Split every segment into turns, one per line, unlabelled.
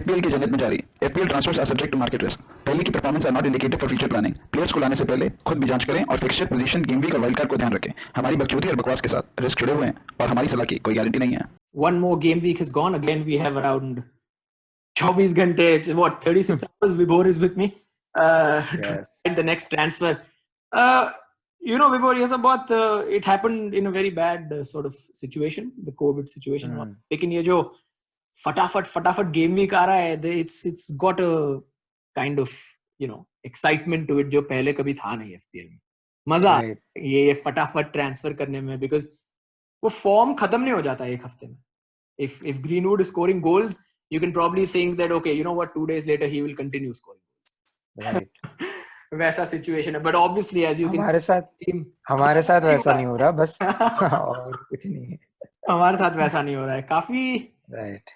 FPL की जन्नत में जारी। FPL transfers are subject to market risk. पहले की performance are not indicative for future planning. Players को लाने से पहले खुद भी जांच करें और फिक्सचर पोजीशन, गेम वीक और वाइल्ड कार्ड को ध्यान रखें। हमारी बकचोदी और बकवास के साथ रिस्क जुड़े हुए हैं और हमारी सलाह की कोई गारंटी नहीं है।
One more game week has gone. Again, we have around 24 घंटे, what, 36 hours. Vibhor is with me.
Yes.
The next transfer. Vibhor, ये सब बहुत it happened in a very bad sort of situation, the COVID situation. लेकिन ये जो फटाफट game week आ रहा है, it's got a kind of excitement to it जो पहले कभी था नहीं FPL में. मजा ये फटाफट ट्रांसफर करने में, because वो फॉर्म खत्म नहीं हो जाता एक हफ्ते में. If Greenwood is scoring goals, you can probably think that, okay, you know what, 2 days later he will continue scoring goals.
Right.
वैसा situation है, but obviously as you
हमारे साथ वैसा नहीं हो रहा, बस और कुछ नहीं है.
हमारे साथ वैसा नहीं हो रहा है, काफी
right.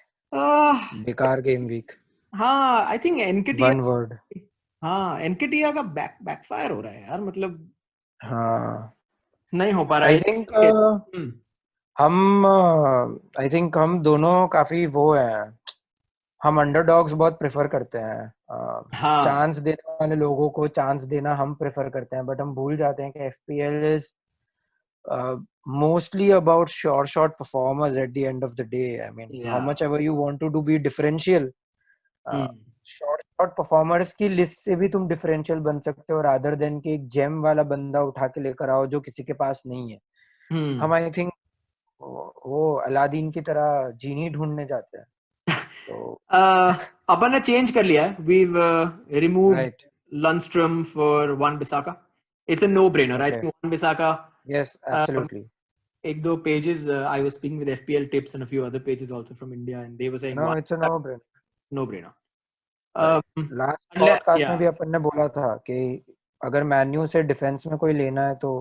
बेकार गेम वीक.
हाँ, I think Nketiah,
one word.
हाँ, Nketiah का backfire हो रहा है यार, मतलब
हाँ,
नहीं हो पा रहा है.
I think हम दोनों काफी वो हैं, हम अंडरडॉग्स बहुत प्रेफर करते हैं. चांस देने वाले लोगों को चांस देना हम प्रेफर करते हैं, बट हम भूल जाते हैं कि FPL is mostly about short performers at the end of the day. I mean, how much ever you want to do be differential, short performers की लिस्ट से भी तुम differential बन सकते हो, rather than कि एक जेम वाला बंदा उठा के लेकर आओ जो किसी के पास नहीं है. हम I think वो अलादीन की तरह जीनी ढूंढने जाते हैं. तो
अपन ने चेंज कर लिया है. We've removed Lundstrom for Wan-Bissaka. It's a no-brainer, right? Wan-Bissaka.
Yes, absolutely.
एक दो pages, I was speaking with FPL tips and a few other pages also from India, and they were saying,
no, it's a no-brainer.
No-brainer.
Last podcast में भी अपन ने बोला था कि अगर menu से डिफेंस में कोई लेना है तो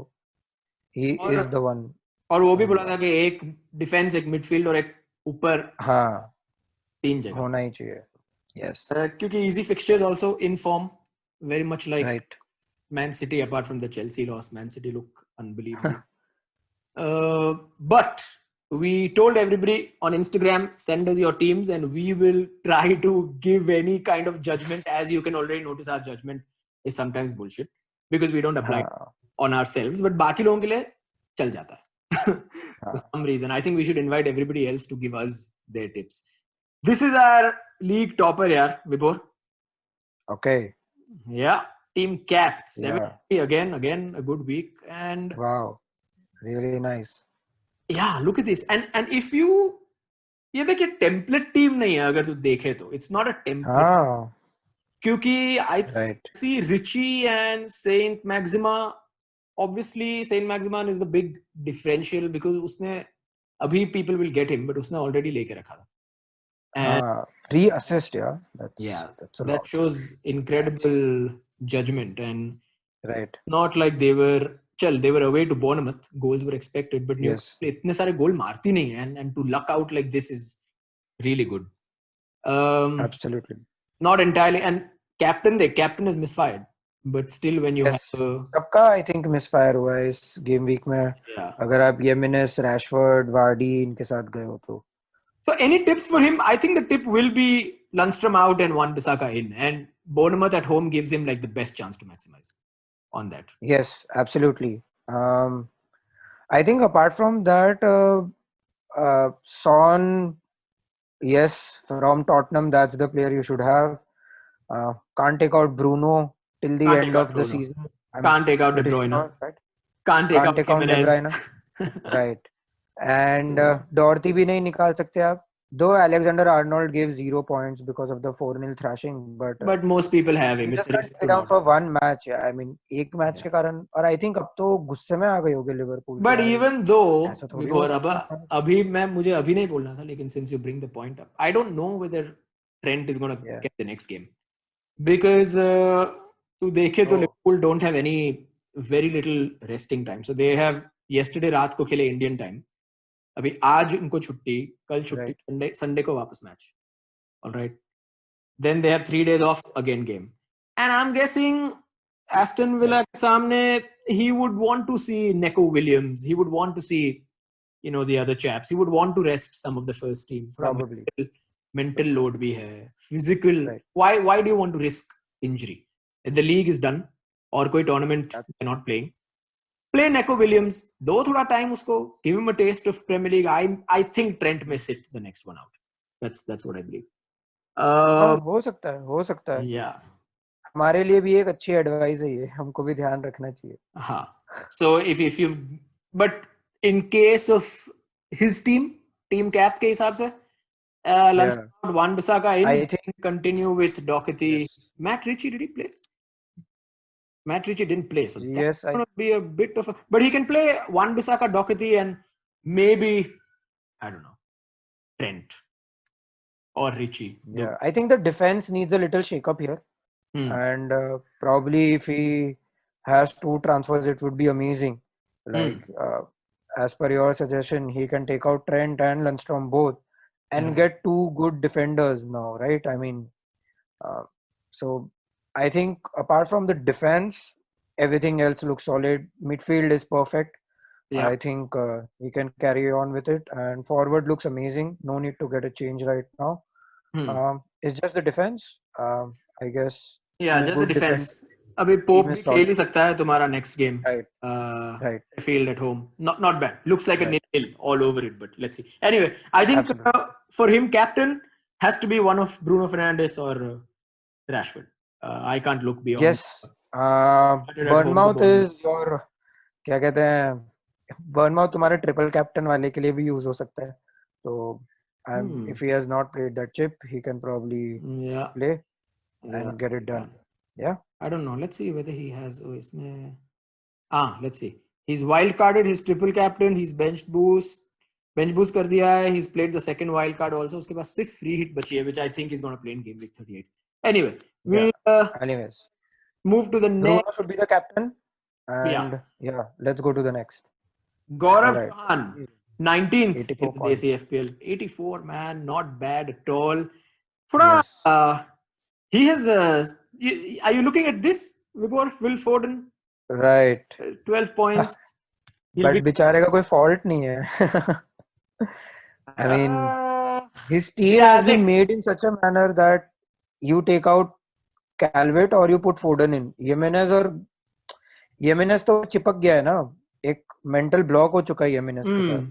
he is the one.
और वो भी बोला था कि एक डिफेंस, एक मिडफील्ड और एक ऊपर,
हाँ,
3 जगह
होना ही चाहिए. Yes.
क्योंकि easy fixtures also in form, very much like
right.
Man City. Apart from the Chelsea loss, Man City look unbelievable. But we told everybody on Instagram, send us your teams and we will try to give any kind of judgment. As you can already notice, our judgment is sometimes bullshit because we don't apply on ourselves, but बाकी लोगों के लिए चल जाता है. For some reason, I think we should invite everybody else to give us their tips. This is our league topper, yaar, Vibhor.
Okay.
Yeah, Team Cap 70 again a good week, and
wow, really nice.
Yeah, look at this. And if you, ये देखिए template team नहीं है अगर तू देखे तो, it's not a template. क्योंकि I see Richie and Saint Maxima. Obviously, Saint Maximin is the big differential because उसने अभी people will get him, but उसने already लेके रखा था.
And 3 assists, that's a
that
lot.
shows incredible judgment, and
right.
Not like they were away to Bournemouth. Goals were expected, but इतने सारे गोल मारती नहीं है, and to luck out like this is really good.
Absolutely.
Not entirely, and captain is misfired, but still when you have
सबका I think misfire हुआ है इस game week में. अगर आप Jimenez, Rashford, Vardy इनके साथ गए हो तो.
So any tips for him? I think the tip will be Lundstrom out and Wan-Bissaka in, and Bournemouth at home gives him like the best chance to maximize on that.
Yes, absolutely. I think apart from that, Son, yes, from Tottenham, that's the player you should have. Can't take out Bruno till the end of the season.
Can't take out De Bruyne.
Right?
Can't take out
De Bruyne. Right. And Dorothy भी नहीं निकाल सकते आप. Though Alexander Arnold gave 0 points because of the 4-0 thrashing, but
most people have him.
It's a risk down for one match. I mean, एक match के कारण, और I think अब तो गुस्से में आ गए होंगे लिवरपूल.
But even though अभी मुझे अभी नहीं बोलना था, लेकिन since you bring the point up, I don't know whether Trent is going to get the next game because तू देखे तो Liverpool don't have any very little resting time. So they have yesterday रात को खेले Indian time. अभी आज उनको छुट्टी, कल छुट्टी, संडे को वापस match. All right. Then they have 3 days off, again game. And I'm guessing Aston Villa के सामने he would want to see Neco Williams. He would want to see, the other chaps. He would want to rest some of the first team.
Probably.
mental load भी है, physical.
Right.
Why do you want to risk injury? If the league is done और कोई tournament they're not playing, play Neco Williams. दो थोड़ा time उसको, give him a taste of Premier League. I think Trent may sit the next one out. That's what I believe.
हो सकता है.
Yeah.
हमारे लिए भी एक अच्छी एडवाइस है ये, हमको भी ध्यान रखना चाहिए.
हाँ. So if you've, but in case of his team cap के हिसाब से, Lunsford, Wan-Bissaka in,
I think
continue with Doherty.
Yes.
Matt Ritchie, did he play? Matt Ritchie didn't play, so
Yes,
that's going to be a bit of a, but he can play Wan-Bissaka, Doherty, and maybe, I don't know, Trent or Ritchie.
Yeah, I think the defense needs a little shake up here. And probably if he has 2 transfers, it would be amazing. Like as per your suggestion, he can take out Trent and Lundstrom both and get 2 good defenders now, right? I mean, so I think apart from the defense, everything else looks solid. Midfield is perfect. I think he can carry on with it, and forward looks amazing. No need to get a change right now. It's just the defense, I guess.
Yeah, just the defense. अभी Pope भी खेल ही सकता है तुम्हारा next game.
Right.
Field at home. Not bad. Looks like a nil all over it, but let's see. Anyway, I think for him, captain has to be one of Bruno Fernandes or Rashford. I can't look beyond.
Yes. Bournemouth is your, क्या कहते हैं, Bournemouth तुम्हारे triple captain वाले के लिए भी use हो सकता है. So if he has not played that chip, he can probably play and get it done. Yeah. I
don't know. Let's see whether he has. Let's see. He's wild carded. He's triple captain. He's bench boost कर दिया है. He's played the second wild card also. उसके पास सिर्फ free hit बची है, which I think he's going to play in game week 38. Anyway, we'll move to the next.
Bruno should be the captain. And let's go to the next.
Gaurav Khan, 19th in the Desi FPL. 84, man, not bad at all. He has. Are you looking at this? Will Foden?
Right.
12 points.
But बेचारे का कोई fault नहीं है. I mean, his team has been made in such a manner that you take out Calvert or you put Foden in. Jimenez तो चिपक गया है ना, एक mental block हो चुका है Jimenez के साथ.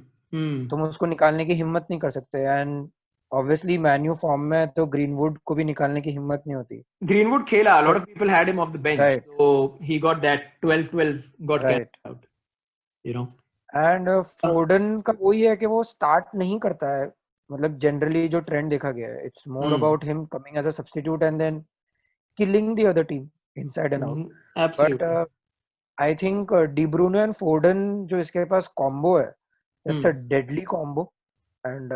तुम उसको निकालने की हिम्मत नहीं कर सकते. And obviously Manu form में तो Greenwood को भी निकालने की हिम्मत नहीं होती.
Greenwood खेला. A lot of people had him off the bench. Right. So he got that 12-12 got right out. You know.
And Foden का वही है कि वो start नहीं करता है. मतलब generally जो trend देखा गया है, it's more about him coming as a substitute and then killing the other team inside and out.
Absolutely.
But I think De Bruyne and Foden जो इसके पास combo है, that's a deadly combo. And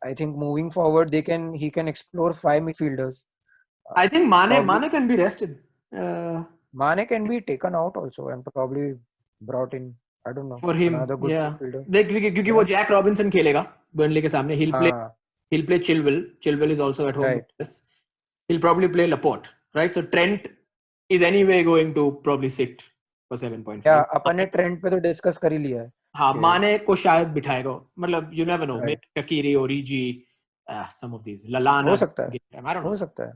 I think moving forward, he can explore 5 midfielders.
I think Mane can be rested.
Mane can be taken out also and probably brought in. I don't know.
For him,
another good midfielder.
क्योंकि वो Jack Robinson खेलेगा Burnley के सामने. He'll play Chilwell. Chilwell is also at home. Right. He'll probably play Laporte. Right. So Trent is anyway going to probably sit for 7.5.
Yeah, अपन ने Trent पे तो discuss कर ही लिया है.
हाँ, माने को शायद बिठाएगा. मतलब you never know. Maybe Shaqiri, Origi, some of these. Lallana.
हो सकता है.
I don't know.
हो सकता है.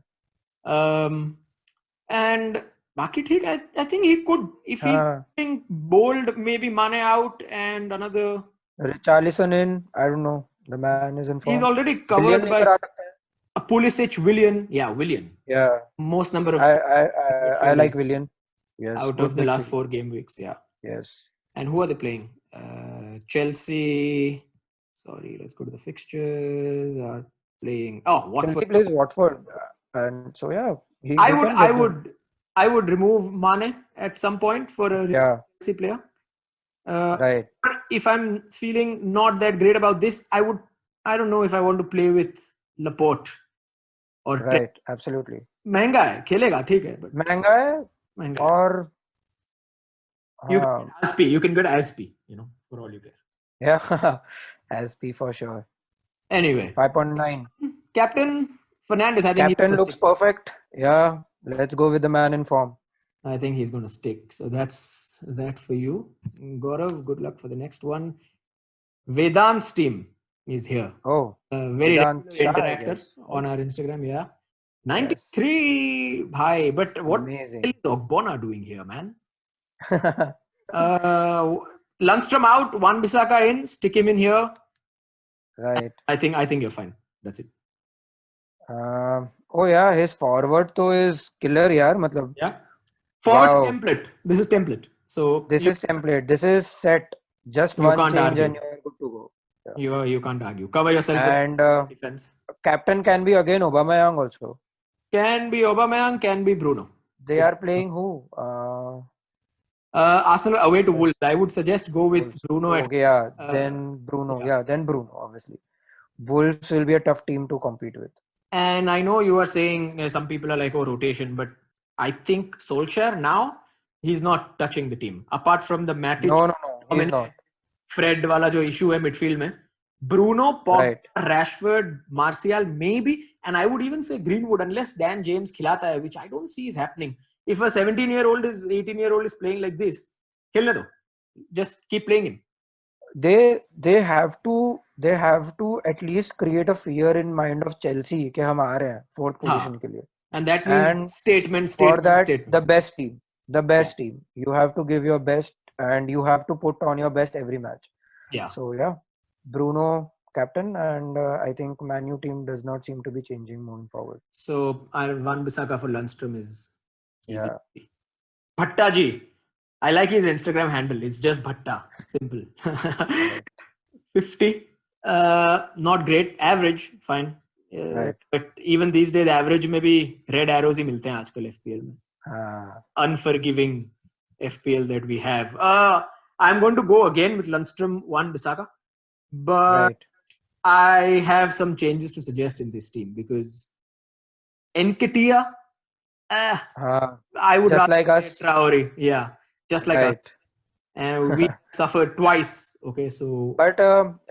And बाकी ठीक. I think he could, if he's being bold, maybe Mane out and another.
Richarlison in. I don't know. The man is in form.
He's already covered by Pulisic, Willian. Yeah, Willian.
Yeah.
Most number of.
I like Willian. Yes.
Out of the last 4 game weeks. Yeah.
Yes.
And who are they playing? Chelsea. Sorry, let's go to the fixtures. Are playing. Oh, Watford.
Chelsea plays Watford, and so yeah.
I would remove Mane at some point for a Chelsea player.
Right.
If I'm feeling not that great about this, I don't know if I want to play with Laporte or
right. Absolutely.
महंगा है, खेलेगा ठीक है, but
महंगा है और
you can get Aspi, for all you care.
Yeah, Aspi for sure.
Anyway,
5.9.
Captain Fernandes, I think
captain looks perfect. Yeah, let's go with the man in form.
I think he's going to stick. So that's that for you. Gaurav, good luck for the next one. Vedant's team. He's here.
Oh,
Very
Vedant
regular
Shah, I
interactor
guess.
on our Instagram. Yeah,
Yes.
93 bhai. But what
Amazing.
is Ogbonna doing here, man? Lundstrom out, Wan-Bissaka in, stick him in here.
Right.
I think you're fine. That's it.
Oh yeah, his forward तो is killer यार, मतलब.
Yeah. Forward
Wow.
template. This is template. So
This is template. This is set. Just
you
one
can't
change
argue.
and you're good to go. Yeah.
You can't argue. Cover yourself
And
with defense.
captain can be again Aubameyang also.
Can be Aubameyang, can be Bruno.
They are playing who?
Arsenal away to Wolves. I would suggest go with
Wolves.
Bruno.
Okay, yeah. Then Bruno. Yeah, then Bruno, obviously. Wolves will be a tough team to compete with.
And I know you are saying some people are like, oh, rotation, but I think Solskjaer now, he's not touching the team. Apart from the Matic,
No, he's not.
Fred वाला जो issue है midfield में, Bruno, Pogba,
Right.
Rashford, Martial, maybe, and I would even say Greenwood, unless Dan James खिलाता है, which I don't see is happening. If a 17-year-old is 18-year-old is playing like this, खेलने दो. Just keep playing him.
They have to at least create a fear in mind of Chelsea कि हम आ रहे हैं fourth position के लिए.
And that means statement.
For that, the best team. You have to give your best and you have to put on your best every match.
Yeah.
So yeah, Bruno captain, and I think Man U team does not seem to be changing moving forward.
So Wan-Bissaka for Lundstrom is easy.
Yeah.
Bhatta ji. I like his Instagram handle. It's just Bhatta. Simple. 50. Not great. Average. Fine.
Right.
But even these days, average में भी red arrows ही मिलते हैं आजकल FPL में. Unforgiving FPL that we have. I'm going to go again with Lundstrom, Wan-Bissaka. But
Right.
I have some changes to suggest in this team because Nketiah, I would
just
rather
like us.
Traore. Yeah. Just like
Right.
us. And we suffered twice. Okay, so.
But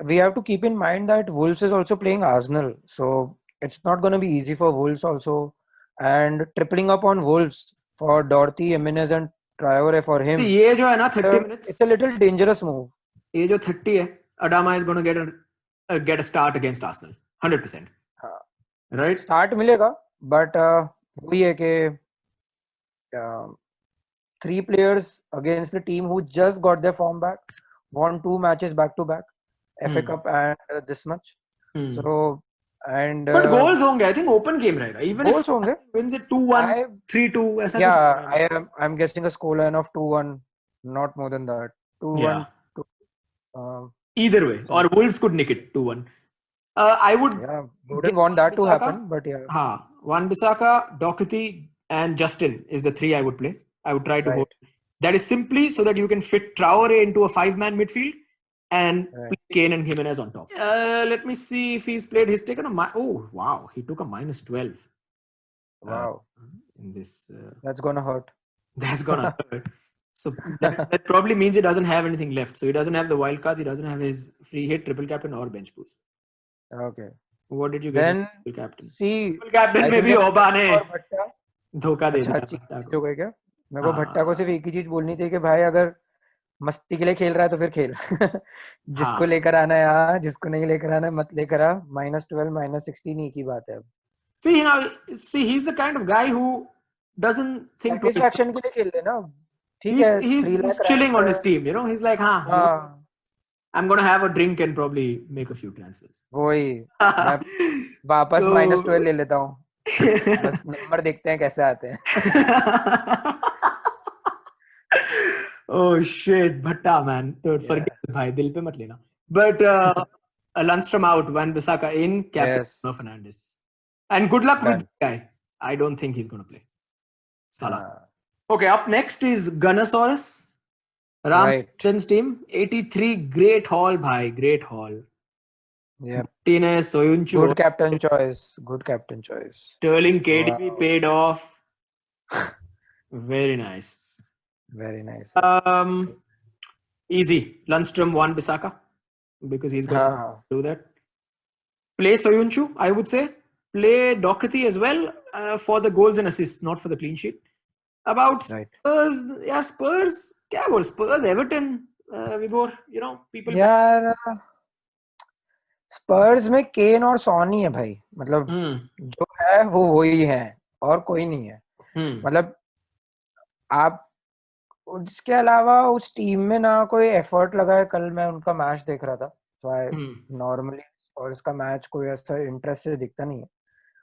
we have to keep in mind that Wolves is also playing Arsenal. So it's not going to be easy for Wolves also. And tripling up on Wolves for Dorothy, Jimenez and Traore for him.
ये जो है ना 30 minutes.
It's a little dangerous move.
ये जो 30 है, Adama is going to get a start against Arsenal. 100%. Right?
Start मिलेगा. But वही है कि 3 players against the team who just got their form back, won 2 matches back to back, FA Cup and this much. So and
but goals होंगे. I think open game रहेगा. Even
goals
if
होंगे.
wins it 2-1, 3-2, ऐसा
yeah, I'm guessing a scoreline of 2-1, not more than that. 2-1.
Yeah. Either way, or Wolves could nick it 2-1. I wouldn't
want that to happen, but yeah.
Wan-Bissaka, Doherty, and Justin is the 3 I would play. I would try to hold. That is simply so that you can fit Traore into a 5-man midfield and play Kane and Jimenez on top. Let me see if he's played. He's taken a oh wow, he took a -12.
Wow.
In this.
That's gonna hurt.
That's gonna hurt. So that probably means he doesn't have anything left. So he doesn't have the wild cards. He doesn't have his free hit, triple captain, or bench boost.
Okay.
What did you get?
Then
triple captain.
See,
triple captain में भी ओबा ने धोखा दे दिया
भट्टा को. क्या? मेरे को भट्टा को सिर्फ एक ही चीज बोलनी थी कि भाई अगर मस्ती के लिए खेल रहा है तो फिर खेल. जिसको लेकर आना है आ, जिसको नहीं लेकर आना है मत लेकर आ. -12, -16 एक ही बात है अब.
See, he's the kind of guy who doesn't think
satisfaction के लिए खेल लेना.
He's chilling on his team, you know. He's like, I'm gonna have a drink and probably make a few transfers.
वही वापस -12 ले लेता हूँ. बस नंबर देखते हैं कैसे आते हैं.
Oh shit, Bhatta man. Don't forget bhai, दिल पे मत लेना. But Lundstrom out, Wan-Bissaka in, captain Bruno Fernandes. And good luck with this guy. I don't think he's gonna play. Salah. Okay, up next is Gunnosaurus. Ram's team. 83, great haul, bhai. Great haul.
Yeah.
Martinez, Soyuncu.
Good captain choice.
Sterling KDB paid off. Very nice.
Very nice.
Easy. Lundstrom, Wan-Bissaka. Because he's going to do that. Play Soyuncu, I would say. Play Doherty as well for the goals and assists, not for the clean sheet. About Spurs, Spurs. क्या बोल Spurs, Everton, Vibor, you know, people.
यार स्पर्स में केन और sworn ही है भाई, मतलब जो है वो वही है और कोई नहीं है। मतलब आप उसके अलावा उस टीम में ना कोई एफर्ट लगा है। कल मैं उनका मैच देख रहा था, तो आई नॉर्मली स्पर्स का मैच कोई ऐसा इंटरेस्ट से दिखता नहीं है,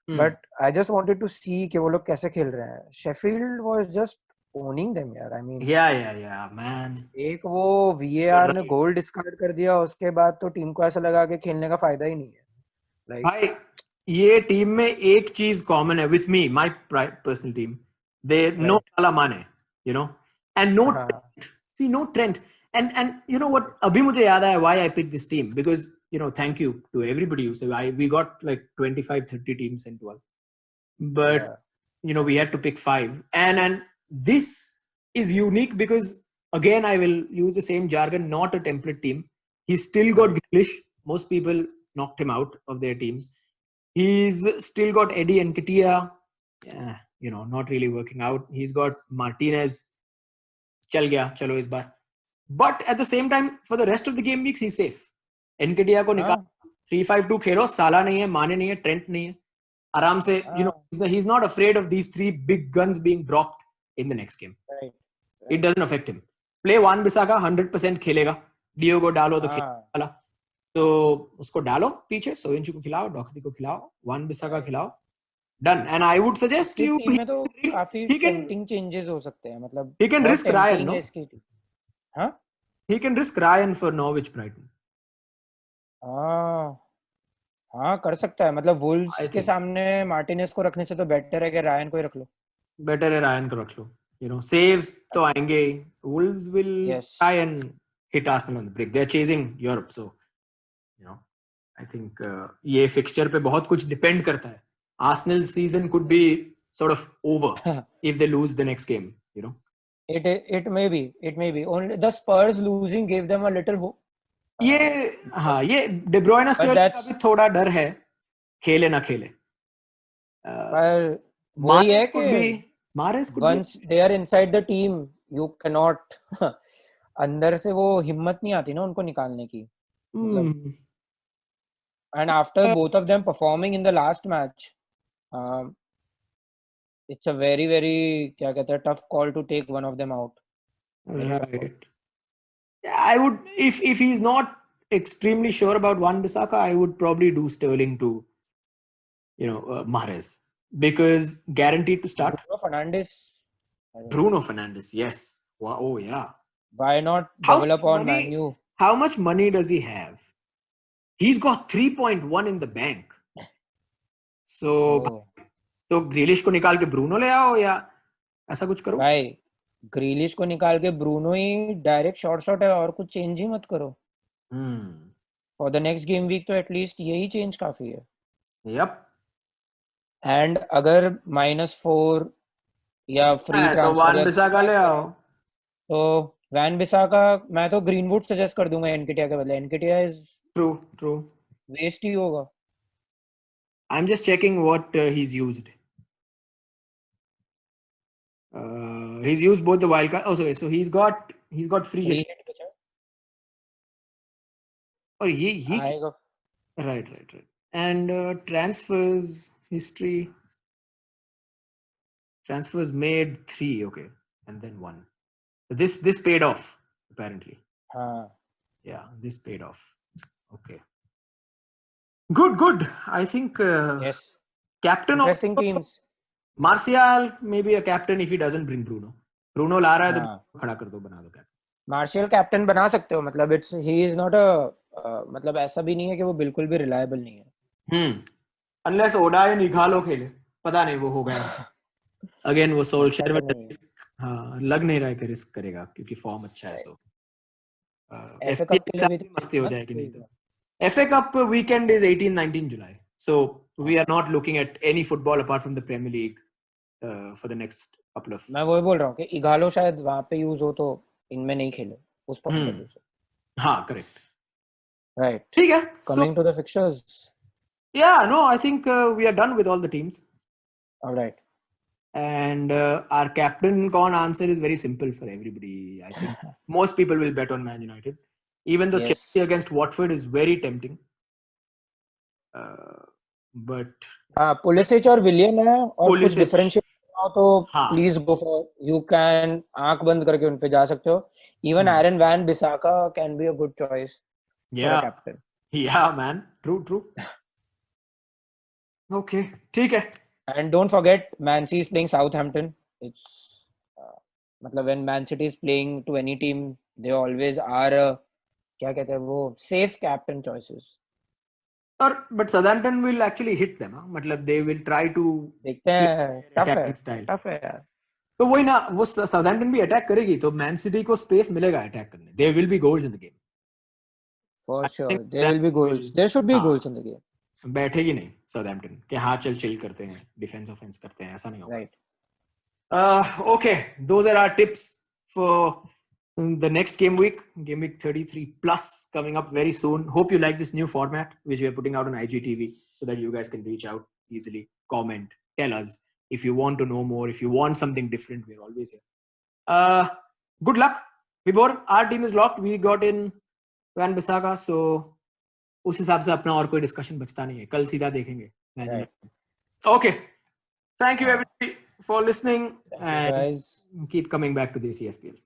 but I just wanted to see कि वो लोग कैसे खेल रहे हैं। Sheffield was just owning them यार। आई मीन
या मैन,
एक वो वीएआर ने गोल डिस्कार्ड कर दिया, उसके बाद तो टीम को ऐसा लगा कि खेलने का फायदा ही नहीं है।
भाई ये टीम में एक चीज कॉमन है with me, my personal team, they know साला माने, you know, and no see no trend, and you know what, अभी मुझे याद आया why I pick this team, because you know, thank you to everybody who said we got like 25-30 teams sent to us, but you know, we had to pick 5, and this is unique because again I will use the same jargon, not a template team. He's still got Grealish. Most people knocked him out of their teams. He's still got Eddie Nketiah, you know, not really working out. He's got Martinez, चल गया चलो इस बार, but at the same time for the rest of the game weeks he's safe. Nketiah को निकाल 3-5-2 खेलो, साला नहीं है, माने नहीं है, ट्रेंट नहीं है, आराम से, you know, he's not afraid of these 3 big guns being dropped in the next game. It doesn't affect him. Play Wan Bissaka 100% खेलेगा, Diogo डालो तो खेलेगा, तो उसको डालो पीछे, सोयिंचू को खिलाओ, डॉकती को खिलाओ, Wan Bissaka खिलाओ, done. And I would suggest you,
team में तो काफी टेम्पटिंग चेंजेस हो सकते हैं, मतलब
he can risk Ryan, no?
हाँ,
he can risk Ryan for Norwich Brighton.
हाँ कर सकता है, मतलब वुल्व्स के सामने मार्टिनेज को रखने से तो बेटर है कि रायन को ही रख लो।
बेटर है रायन को रख लो, you know, saves तो आएंगे, Wolves will try and hit Arsenal on the break. They're chasing Europe, so you know, I think ये fixture पे बहुत कुछ depend करता है. Arsenal's season could be sort of over if they lose the next game, you know.
It may be only the Spurs losing gave them a little hope.
ये हाँ, ये De Bruyne Sterling का भी थोड़ा डर है, खेले ना खेले,
पर वही है कि once they are inside the team you cannot अंदर से वो हिम्मत नहीं आती ना उनको निकालने की, मतलब and after both of them performing in the last match, it's a very क्या कहते हैं, tough call to take one of them out.
Right. I would, if he's not extremely sure about Wan Bissaka, I would probably do Sterling to, you know, Mahrez, because guaranteed to start. Bruno Fernandes, yes. Wow, oh yeah.
Why not develop on Man U?
How much money does he have? He's got 3.1 in the bank. So, तो Grealish को निकाल के Bruno ले आओ या ऐसा कुछ करो
भाई। ग्रीलिश को निकाल के ब्रूनो ही डायरेक्ट शॉट है, और कुछ चेंज ही मत करो। For the next game week तो एटलीस्ट यही चेंज काफी है।
यप।
एंड अगर -4 या फ्री ट्रांसफर
तो वैन बिसाका ले आओ।
तो वैन बिसाका मैं तो ग्रीनवुड सजेस्ट कर दूंगा एनकेटिया के बदले। एनकेटिया इज
ट्रू
वेस्ट ही होगा।
I'm just checking what he's used. He's used both the wildcard. Oh, sorry. So he's got free hit. Oh, he right. And transfers history. Transfers made 3, okay, and then 1. This paid off apparently. Yeah, this paid off. Okay. Good. I think
yes.
Captain
interesting
of
teams.
Martial maybe a captain if he doesn't bring Bruno. Bruno ला रहा है तो खड़ा कर दो, बना दो captain.
Martial captain बना सकते हो, मतलब he is not a मतलब ऐसा भी नहीं है कि वो बिल्कुल भी रिलायबल नहीं है।
Unless Oda या निकालो खेले, पता नहीं वो हो गया। Again वो सोल्शर में हाँ लग नहीं रहा है कि रिस्क करेगा क्योंकि फॉर्म अच्छा है। सो
FA कप के लिए भी
मस्ती हो जाएगी नहीं तो। FA Cup weekend is 18-19 July. So we are not looking at any football apart from the Premier League for the next couple of.
मैं वही बोल रहा हूँ कि इगालो शायद वहाँ पे यूज हो तो इनमें नहीं खेले उस पॉइंट ऑफ व्यू से।
हाँ करेक्ट।
Right.
ठीक है।
Coming to the fixtures.
Yeah, no, I think we are done with all the teams.
All right.
And our captain con answer is very simple for everybody. I think most people will bet on Man United. Even though Chelsea against Watford is very tempting. but
Pulisic और विलियन है और कुछ
Pulisic,
differentiate हो तो
हाँ,
please go for, you can आंख बंद करके उन पे जा सकते हो. Even Aaron Wan Bissaka can be a good choice for a captain.
yeah man, true. Okay, ठीक है.
And don't forget, Man City is playing Southampton. It's मतलब when Man City is playing to any team, they always are क्या कहते हैं वो safe captain choices.
और but Southampton will actually hit them, हाँ, मतलब they will try to
देखते हैं, टफ है यार.
तो वही ना, वो Southampton भी अटैक करेगी तो Man City को स्पेस मिलेगा अटैक करने. There will be goals in the game.
For
I
sure,
think
there will be goals. There should be goals in the game.
बैठेगी नहीं Southampton कि हाँ चल चिल करते हैं, डिफेंस ऑफेंस करते हैं, ऐसा नहीं होगा.
Right.
Okay, those are our tips for the next game week 33 plus coming up very soon. Hope you like this new format which we are putting out on IGTV so that you guys can reach out easily, comment, tell us if you want to know more, if you want something different. We're always here. Good luck, Vibor. Our team is locked. We got in Van Bissaka, so उस हिसाब से अपना और कोई discussion बचता नहीं है. कल सीधा देखेंगे. Okay, thank you everybody for listening and keep coming back to the CFPL.